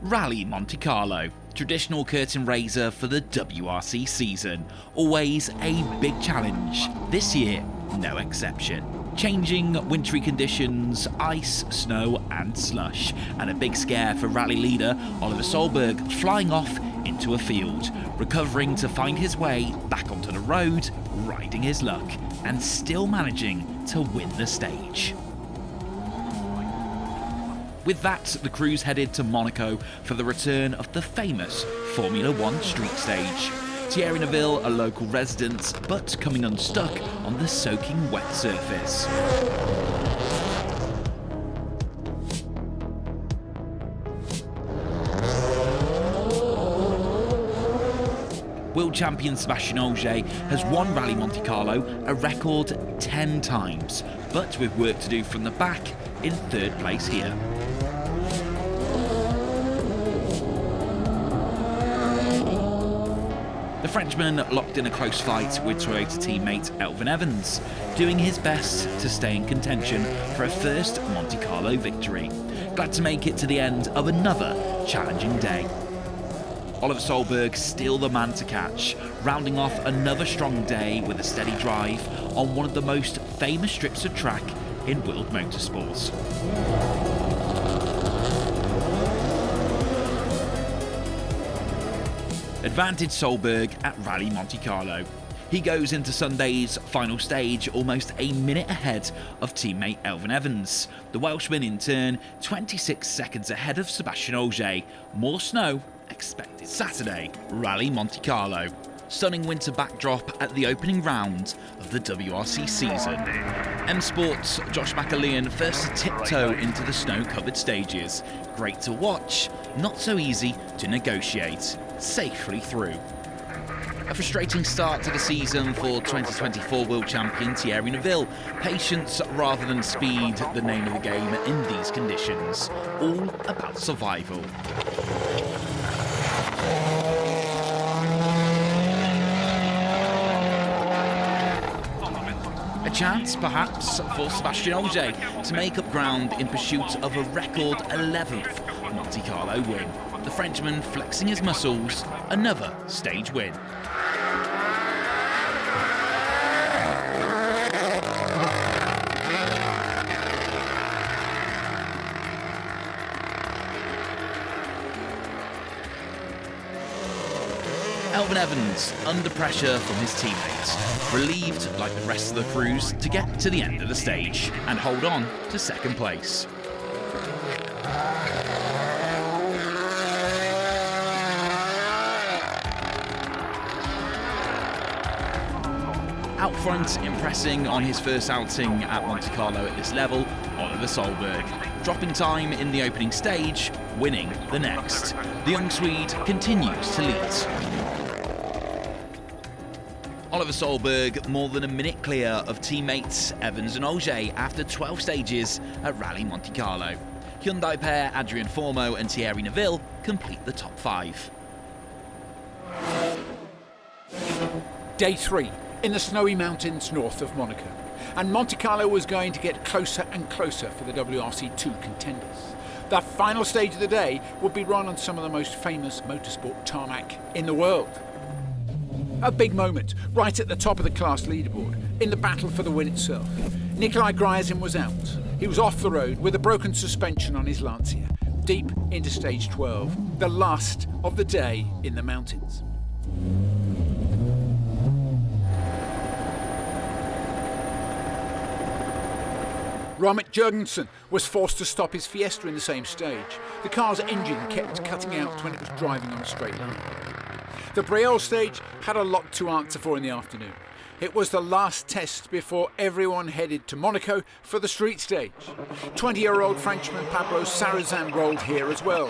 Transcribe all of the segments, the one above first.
Rally Montecarlo, traditional curtain raiser for the WRC season. Always a big challenge. This year, no exception. Changing wintry conditions, ice, snow and slush. And a big scare for rally leader Oliver Solberg, flying off into a field, recovering to find his way back onto the road, riding his luck, and still managing to win the stage. With that, the crew's headed to Monaco for the return of the famous Formula One street stage. Thierry Neuville, a local resident, but coming unstuck on the soaking wet surface. World champion Sebastian Ogier has won Rally Montecarlo a record 10 times, but with work to do from the back in third place here. The Frenchman locked in a close fight with Toyota teammate Elfyn Evans, doing his best to stay in contention for a first Monte Carlo victory. Glad to make it to the end of another challenging day. Oliver Solberg still the man to catch, rounding off another strong day with a steady drive on one of the most famous strips of track in world motorsports. Advantage Solberg at Rally Montecarlo. He goes into Sunday's final stage almost a minute ahead of teammate Elfyn Evans. The Welshman in turn 26 seconds ahead of Sebastian Ogier. More snow expected Saturday, Rally Montecarlo. Stunning winter backdrop at the opening round of the WRC season. M Sport's Josh McAlean first to tiptoe into the snow-covered stages. Great to watch, not so easy to negotiate. Safely through. A frustrating start to the season for 2024 world champion Thierry Neuville. Patience rather than speed, the name of the game in these conditions. All about survival. A chance, perhaps, for Sebastian Ogier to make up ground in pursuit of a record 11th Monte Carlo win. The Frenchman flexing his muscles, another stage win. Elfyn Evans under pressure from his teammates, relieved like the rest of the crews to get to the end of the stage and hold on to second place. Out front, impressing on his first outing at Monte Carlo at this level, Oliver Solberg. Dropping time in the opening stage, winning the next. The young Swede continues to lead. Oliver Solberg more than a minute clear of teammates Evans and Ogier after 12 stages at Rally Montecarlo. Hyundai pair Adrian Formeau and Thierry Neuville complete the top 5. Day 3 in the snowy mountains north of Monaco, and Monte Carlo was going to get closer and closer for the WRC 2 contenders. The final stage of the day would be run on some of the most famous motorsport tarmac in the world. A big moment right at the top of the class leaderboard in the battle for the win itself. Nikolai Gryazin was out. He was off the road with a broken suspension on his Lancia, deep into stage 12, the last of the day in the mountains. Romit Jurgensen was forced to stop his Fiesta in the same stage. The car's engine kept cutting out when it was driving on a straight line. The Brioche stage had a lot to answer for in the afternoon. It was the last test before everyone headed to Monaco for the street stage. 20-year-old Frenchman Pablo Sarrazin rolled here as well.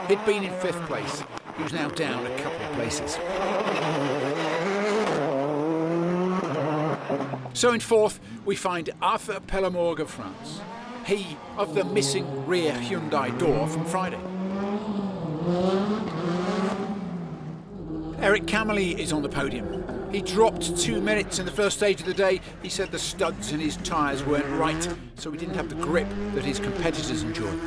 He'd been in 5th place. He was now down a couple of places. So in 4th, we find Arthur Pellemorgue of France. He of the missing rear Hyundai door from Friday. Eric Camely is on the podium. He dropped 2 minutes in the first stage of the day. He said the studs in his tyres weren't right, so he didn't have the grip that his competitors enjoyed.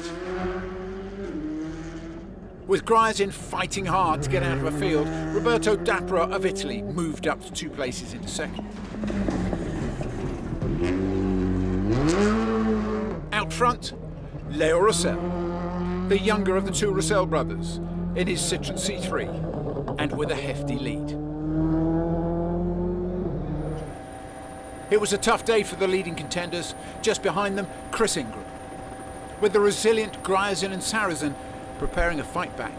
With Gryazin fighting hard to get out of a field, Roberto Dappera of Italy moved up to 2 places into second. Out front, Leo Roussel, the younger of the 2 Roussel brothers, in his Citroën C3, and with a hefty lead. It was a tough day for the leading contenders. Just behind them, Chris Ingram, with the resilient Gryazin and Sarrazin preparing a fight back